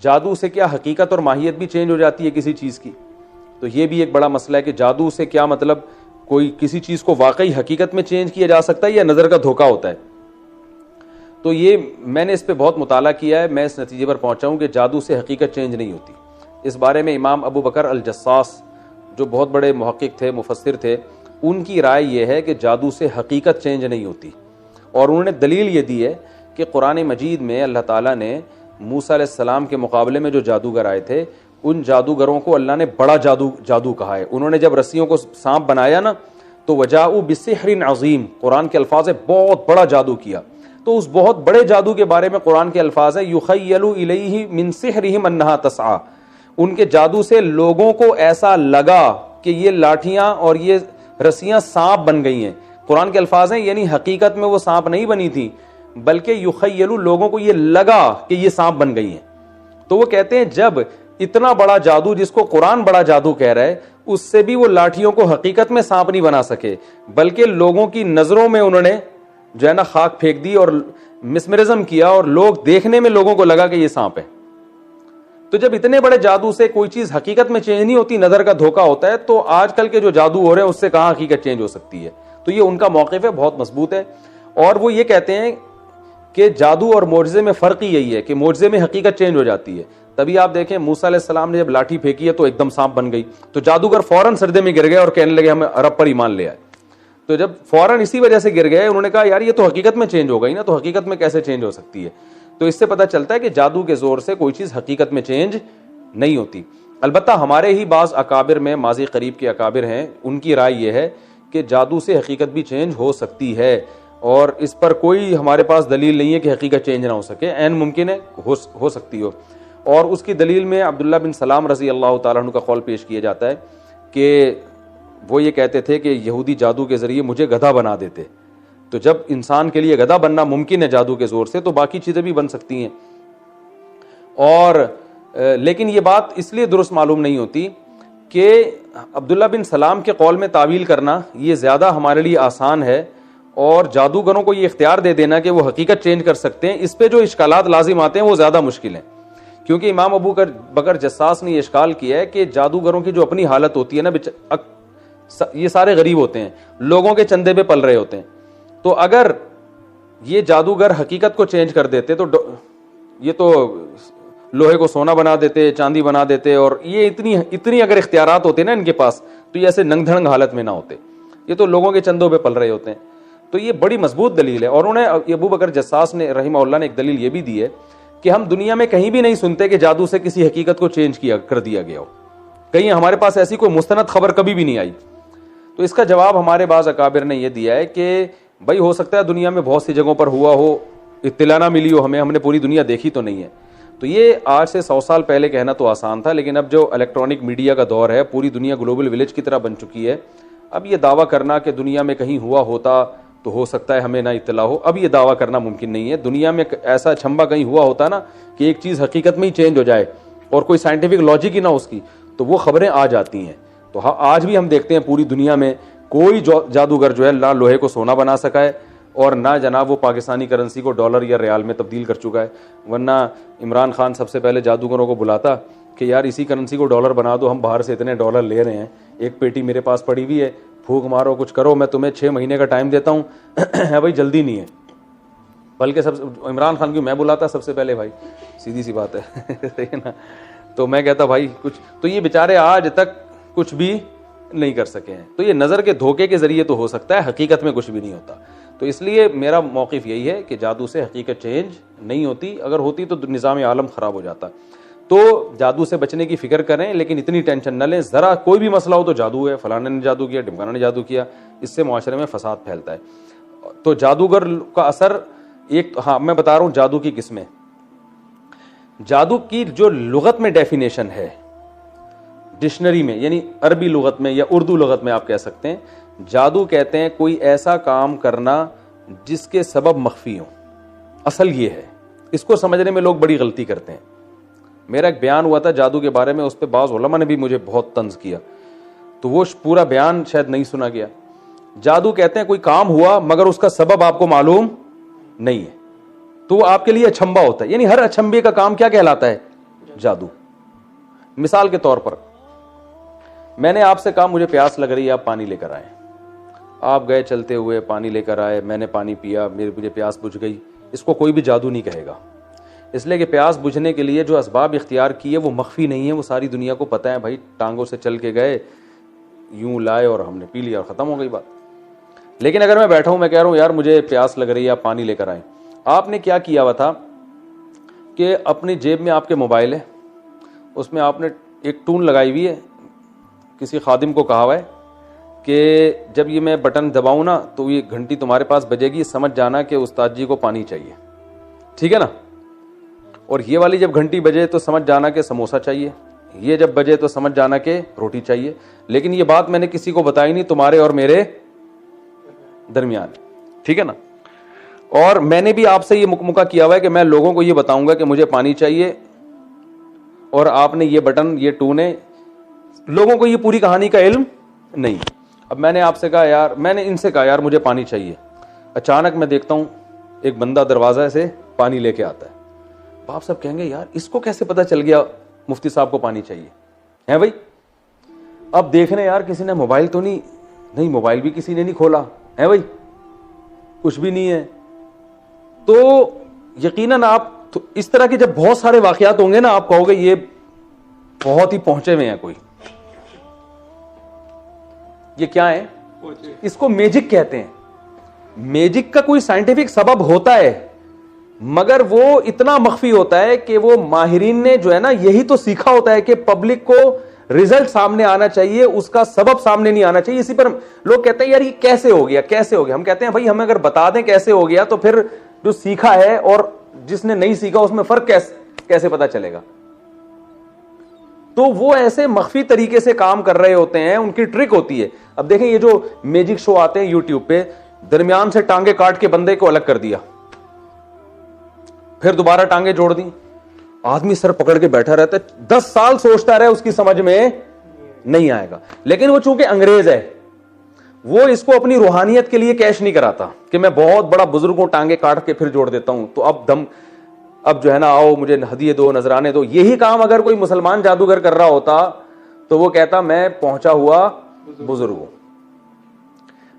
جادو سے کیا حقیقت اور ماہیت بھی چینج ہو جاتی ہے کسی چیز کی؟ تو یہ بھی ایک بڑا مسئلہ ہے کہ جادو سے کیا مطلب کوئی کسی چیز کو واقعی حقیقت میں چینج کیا جا سکتا ہے یا نظر کا دھوکہ ہوتا ہے؟ تو یہ میں نے اس پہ بہت مطالعہ کیا ہے، میں اس نتیجے پر پہنچا ہوں کہ جادو سے حقیقت چینج نہیں ہوتی۔ اس بارے میں امام ابو بکر الجصاص جو بہت بڑے محقق تھے، مفسر تھے، ان کی رائے یہ ہے کہ جادو سے حقیقت چینج نہیں ہوتی، اور انہوں نے دلیل یہ دی ہے کہ قرآن مجید میں اللہ تعالیٰ نے موسیٰ علیہ السلام کے مقابلے میں جو جادوگر آئے تھے ان جادوگروں کو اللہ نے بڑا جادو کہا ہے۔ انہوں نے جب رسیوں کو سانپ بنایا نا تو وجاؤ بسحر عظیم، قرآن کے الفاظ ہے بہت بڑا جادو کیا۔ تو اس بہت بڑے جادو کے بارے میں قرآن کے الفاظ ہیں یخیل الیہ من سحرہم انہا تسعی، ان کے جادو سے لوگوں کو ایسا لگا کہ یہ لاٹھیاں اور یہ رسیاں سانپ بن گئی ہیں۔ قرآن کے الفاظ ہیں یعنی حقیقت میں وہ سانپ نہیں بنی تھی، بلکہ یخیل، لوگوں کو یہ لگا کہ یہ سانپ بن گئی ہیں۔ تو وہ کہتے ہیں جب اتنا بڑا جادو جس کو قرآن بڑا جادو کہہ رہا ہے، اس سے بھی وہ لاٹھیوں کو حقیقت میں سانپ نہیں بنا سکے، بلکہ لوگوں کی نظروں میں انہوں نے جو ہے نا خاک پھینک دی اور مسمرزم کیا، اور لوگ دیکھنے میں لوگوں کو لگا کہ یہ سانپ ہے۔ تو جب اتنے بڑے جادو سے کوئی چیز حقیقت میں چینج نہیں ہوتی، نظر کا دھوکہ ہوتا ہے، تو آج کل کے جو جادو ہو رہے ہیں اس سے کہاں حقیقت چینج ہو سکتی ہے؟ تو یہ ان کا موقف ہے، بہت مضبوط ہے، اور وہ یہ کہتے ہیں کہ جادو اور معجزے میں فرق ہی یہی ہے کہ معجزے میں حقیقت چینج ہو جاتی ہے۔ تبھی آپ دیکھیں موسیٰ علیہ السلام نے جب لاٹھی پھینکی ہے تو ایک دم سانپ بن گئی، تو جادوگر فوراً سجدے میں گر گئے اور کہنے لگے ہمیں رب پر ایمان لے آئے۔ تو جب فوراً اسی وجہ سے گر گئے، انہوں نے کہا یار یہ تو حقیقت میں چینج ہو گئی نا، تو حقیقت میں کیسے چینج ہو سکتی ہے؟ تو اس سے پتہ چلتا ہے کہ جادو کے زور سے کوئی چیز حقیقت میں چینج نہیں ہوتی۔ البتہ ہمارے ہی بعض اکابر میں، ماضی قریب کے اکابر ہیں، ان کی رائے یہ ہے کہ جادو سے حقیقت بھی چینج ہو سکتی ہے، اور اس پر کوئی ہمارے پاس دلیل نہیں ہے کہ حقیقت چینج نہ ہو سکے، عین ممکن ہے ہو سکتی ہو۔ اور اس کی دلیل میں عبداللہ بن سلام رضی اللہ تعالیٰ عنہ کا قول پیش کیا جاتا ہے کہ وہ یہ کہتے تھے کہ یہودی جادو کے ذریعے مجھے گدھا بنا دیتے، تو جب انسان کے لیے گدھا بننا ممکن ہے جادو کے زور سے، تو باقی چیزیں بھی بن سکتی ہیں۔ اور لیکن یہ بات اس لیے درست معلوم نہیں ہوتی کہ عبداللہ بن سلام کے قول میں تعویل کرنا یہ زیادہ ہمارے لیے آسان ہے، اور جادوگروں کو یہ اختیار دے دینا کہ وہ حقیقت چینج کر سکتے ہیں، اس پہ جو اشکالات لازم آتے ہیں وہ زیادہ مشکل ہیں۔ کیونکہ امام ابو بکر جساس نے یہ اشکال کیا ہے کہ جادوگروں کی جو اپنی حالت ہوتی ہے نا، یہ سارے غریب ہوتے ہیں، لوگوں کے چندے پہ پل رہے ہوتے ہیں، تو اگر یہ جادوگر حقیقت کو چینج کر دیتے تو یہ تو لوہے کو سونا بنا دیتے، چاندی بنا دیتے، اور یہ اتنی اگر اختیارات ہوتے نا ان کے پاس تو یہ ایسے ننگ دھڑنگ حالت میں نہ ہوتے، یہ تو لوگوں کے چندوں پہ پل رہے ہوتے ہیں۔ تو یہ بڑی مضبوط دلیل ہے، اور انہیں ابو بکر جساس نے رحمہ اللہ نے ایک دلیل یہ بھی دی ہے کہ ہم دنیا میں کہیں بھی نہیں سنتے کہ جادو سے کسی حقیقت کو چینج کر دیا گیا ہو، کہیں ہمارے پاس ایسی کوئی مستند خبر کبھی بھی نہیں آئی۔ تو اس کا جواب ہمارے بعض اکابر نے یہ دیا ہے کہ بھائی ہو سکتا ہے دنیا میں بہت سی جگہوں پر ہوا ہو، اطلاع نہ ملی ہو ہم نے پوری دنیا دیکھی تو نہیں ہے۔ تو یہ آج سے 100 سال پہلے کہنا تو آسان تھا، لیکن اب جو الیکٹرانک میڈیا کا دور ہے، پوری دنیا گلوبل ولیج کی طرح بن چکی ہے، اب یہ دعویٰ کرنا کہ دنیا میں کہیں ہوا ہوتا تو ہو سکتا ہے ہمیں نہ اطلاع ہو، اب یہ دعویٰ کرنا ممکن نہیں ہے۔ دنیا میں ایسا چھمبا کہیں ہوا ہوتا نا کہ ایک چیز حقیقت میں ہی چینج ہو جائے اور کوئی سائنٹیفک لاجک ہی نہ اس کی، تو وہ خبریں آ جاتی ہیں۔ تو آج بھی ہم دیکھتے ہیں پوری دنیا میں کوئی جادوگر جو ہے نہ لوہے کو سونا بنا سکا ہے، اور نہ جناب وہ پاکستانی کرنسی کو ڈالر یا ریال میں تبدیل کر چکا ہے، ورنہ عمران خان سب سے پہلے جادوگروں کو بلاتا کہ یار اسی کرنسی کو ڈالر بنا دو، ہم باہر سے اتنے ڈالر لے رہے ہیں، ایک پیٹی میرے پاس پڑی ہوئی ہے، پھونک مارو کچھ کرو، میں تمہیں 6 مہینے کا ٹائم دیتا ہوں ہے بھائی، جلدی نہیں ہے۔ بلکہ عمران خان کی میں بلاتا سب سے پہلے، بھائی سیدھی سی بات ہے نا، تو میں کہتا بھائی کچھ، تو یہ بیچارے آج تک کچھ بھی نہیں کر سکے ہیں۔ تو یہ نظر کے دھوکے کے ذریعے تو ہو سکتا ہے، حقیقت میں کچھ بھی نہیں ہوتا۔ تو اس لیے میرا موقف یہی ہے کہ جادو سے حقیقت چینج نہیں ہوتی، اگر ہوتی تو نظام عالم خراب ہو جاتا۔ تو جادو سے بچنے کی فکر کریں، لیکن اتنی ٹینشن نہ لیں، ذرا کوئی بھی مسئلہ ہو تو جادو ہے، فلانے نے جادو کیا، ڈمکانا نے جادو کیا، اس سے معاشرے میں فساد پھیلتا ہے۔ تو جادوگر کا اثر ایک، ہاں میں بتا رہا ہوں جادو کی قسمیں۔ جادو کی جو لغت میں ڈیفینیشن ہے ڈکشنری میں، یعنی عربی لغت میں یا اردو لغت میں آپ کہہ سکتے ہیں، جادو کہتے ہیں کوئی ایسا کام کرنا جس کے سبب مخفی ہوں۔ اصل یہ ہے، اس کو سمجھنے میں لوگ بڑی غلطی کرتے ہیں۔ میرا ایک بیان ہوا تھا جادو کے بارے میں، اس پہ بعض علماء نے بھی مجھے بہت طنز کیا، تو وہ پورا بیان شاید نہیں سنا گیا۔ جادو کہتے ہیں کوئی کام ہوا مگر اس کا سبب آپ کو معلوم نہیں ہے، تو وہ آپ کے لیے اچھمبا ہوتا ہے۔ یعنی ہر اچھمبے کا کام کیا کہلاتا ہے؟ جادو. مثال کے طور پر میں نے آپ سے کہا مجھے پیاس لگ رہی ہے, آپ پانی لے کر آئے. آپ گئے چلتے ہوئے, پانی لے کر آئے, میں نے پانی پیا, مجھے پیاس بجھ گئی. اس کو کوئی بھی جادو نہیں کہے گا, اس لیے کہ پیاس بجھنے کے لیے جو اسباب اختیار کیے وہ مخفی نہیں ہے, وہ ساری دنیا کو پتہ ہے. بھائی ٹانگوں سے چل کے گئے, یوں لائے اور ہم نے پی لیا اور ختم ہو گئی بات. لیکن اگر میں بیٹھا ہوں, میں کہہ رہا ہوں یار مجھے پیاس لگ رہی ہے, آپ پانی لے کر آئیں. آپ نے کیا کیا ہوا تھا کہ اپنی جیب میں آپ کے موبائل ہے, اس میں آپ نے ایک ٹون لگائی ہوئی ہے, کسی خادم کو کہا ہوا ہے کہ جب یہ میں بٹن دباؤں نا تو یہ گھنٹی تمہارے پاس بجے گی, سمجھ جانا کہ استاد جی کو پانی چاہیے, ٹھیک ہے نا. اور یہ والی جب گھنٹی بجے تو سمجھ جانا کہ سموسہ چاہیے, یہ جب بجے تو سمجھ جانا کہ روٹی چاہیے. لیکن یہ بات میں نے کسی کو بتائی نہیں, تمہارے اور میرے درمیان, ٹھیک ہے نا. اور میں نے بھی آپ سے یہ مکمکہ کیا ہوا ہے کہ میں لوگوں کو یہ بتاؤں گا کہ مجھے پانی چاہیے, اور آپ نے یہ بٹن, یہ ٹون ہے. لوگوں کو یہ پوری کہانی کا علم نہیں. اب میں نے آپ سے کہا یار, میں نے ان سے کہا یار مجھے پانی چاہیے. اچانک میں دیکھتا ہوں ایک بندہ دروازہ سے پانی لے کے آتا ہے. باپ صاحب کہیں گے یار اس کو کیسے پتا چل گیا مفتی صاحب کو پانی چاہیے ہے بھائی. اب دیکھ رہے یار کسی نے موبائل تو نہیں, موبائل بھی کسی نے نہیں کھولا ہے بھائی, کچھ بھی نہیں ہے. تو یقیناً آپ اس طرح کے جب بہت سارے واقعات ہوں گے نا, آپ کہو گے یہ بہت ہی پہنچے ہوئے ہیں کوئی. یہ کیا ہے, اس کو میجک کہتے ہیں. میجک کا کوئی سائنٹیفک سبب ہوتا ہے, مگر وہ اتنا مخفی ہوتا ہے کہ وہ ماہرین نے جو ہے نا یہی تو سیکھا ہوتا ہے کہ پبلک کو رزلٹ سامنے آنا چاہیے, اس کا سبب سامنے نہیں آنا چاہیے. اسی پر لوگ کہتے ہیں یار یہ کیسے ہو گیا, کیسے ہو گیا. ہم کہتے ہیں بھائی ہمیں اگر بتا دیں کیسے ہو گیا تو پھر جو سیکھا ہے اور جس نے نہیں سیکھا اس میں فرق کیسے پتا چلے گا. تو وہ ایسے مخفی طریقے سے کام کر رہے ہوتے ہیں, ان کی ٹرک ہوتی ہے. اب دیکھیں یہ جو میجک شو آتے ہیں یوٹیوب پہ, درمیان سے ٹانگیں کاٹ کے بندے کو الگ کر دیا, پھر دوبارہ ٹانگیں جوڑ دی, آدمی سر پکڑ کے بیٹھا رہتا ہے, 10 سال سوچتا رہے, اس کی سمجھ میں نہیں آئے گا. لیکن وہ چونکہ انگریز ہے, وہ اس کو اپنی روحانیت کے لیے کیش نہیں کراتا کہ میں بہت بڑا بزرگ ہوں, ٹانگیں کاٹ کے پھر جوڑ دیتا ہوں, تو اب جو ہے نا آؤ مجھے ہدیے دو, نذرانے دو. یہی کام اگر کوئی مسلمان جادوگر کر رہا ہوتا تو وہ کہتا میں پہنچا ہوا بزرگ ہوں.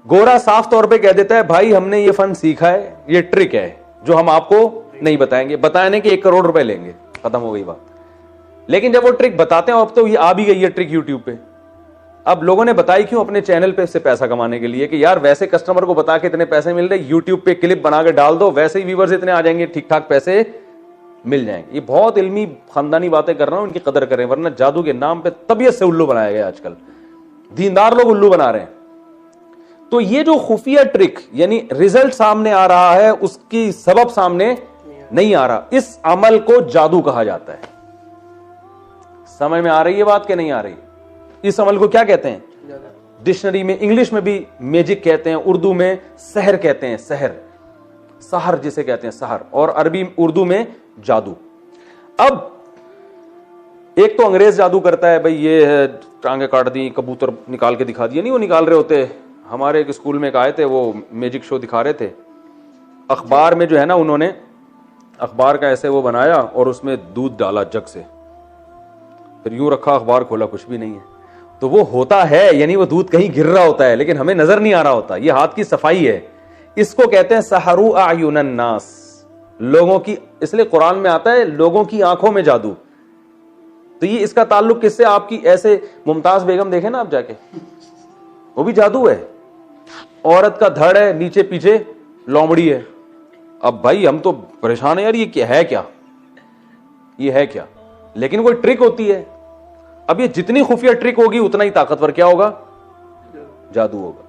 گورا صاف طور پہ کہہ دیتا ہے بھائی ہم نے یہ فن سیکھا ہے, یہ ٹرک ہے جو ہم آپ کو نہیں بتائیں گے, بتانے کے 1 کروڑ روپے لیں گے, ختم ہو گئی بات. لیکن جب وہ ٹرک بتاتے ہیں, اب تو یہ آ بھی گئی ہے ٹرک یوٹیوب پہ. اب لوگوں نے بتائی کیوں, اپنے چینل پہ سے پیسہ کمانے کے لیے, کہ یار ویسے کسٹمر کو بتا کے اتنے پیسے مل رہے, یوٹیوب پہ کلپ بنا کے ڈال دو, ویسے ہی ویورز اتنے آ جائیں گے, ٹھیک ٹھاک پیسے مل جائیں گے. یہ بہت علمی خاندانی باتیں کر رہا ہوں, ان کی قدر کریں, ورنہ جادو کے نام پہ طبیعت سے الو بنایا گیا. آج کل دیندار لوگ الو بنا رہے ہیں. تو یہ جو خفیہ ٹرک یعنی رزلٹ سامنے آ رہا ہے, اس کی سبب سامنے نہیں آ رہا, اس عمل کو جادو کہا جاتا ہے. سمجھ میں آ رہی ہے بات کہ نہیں آ رہی؟ اس عمل کو کیا کہتے ہیں؟ ڈکشنری میں انگلش میں بھی میجک کہتے ہیں, اردو میں سحر کہتے ہیں, سحر جسے کہتے ہیں سحر, اور عربی اردو میں جادو. اب ایک تو انگریز جادو کرتا ہے, بھائی یہ ہے ٹانگیں کاٹ دی, کبوتر نکال کے دکھا دیا, نہیں وہ نکال رہے ہوتے. ہمارے ایک اسکول میں ایک آئے تھے, وہ میجک شو دکھا رہے تھے. اخبار میں جو ہے نا انہوں نے اخبار کا ایسے وہ بنایا اور اس میں دودھ ڈالا جگ سے, پھر یوں رکھا, اخبار کھولا, کچھ بھی نہیں ہے. تو وہ ہوتا ہے یعنی وہ دودھ کہیں گر رہا ہوتا ہے لیکن ہمیں نظر نہیں آ رہا ہوتا. یہ ہاتھ کی صفائی ہے. اس کو کہتے ہیں سحروا اعین الناس, لوگوں کی, اس لیے قرآن میں آتا ہے لوگوں کی آنکھوں میں جادو. تو یہ اس کا تعلق کس سے, آپ کی ایسے ممتاز بیگم دیکھیں نا آپ جا کے, وہ بھی جادو ہے. عورت کا دھڑ ہے, نیچے پیچھے لومڑی ہے. اب بھائی ہم تو پریشان ہیں یار, یہ کیا ہے, یہ ہے کیا؟ لیکن کوئی ٹرک ہوتی ہے. اب یہ جتنی خفیہ ٹرک ہوگی اتنا ہی طاقتور کیا ہوگا, جادو ہوگا.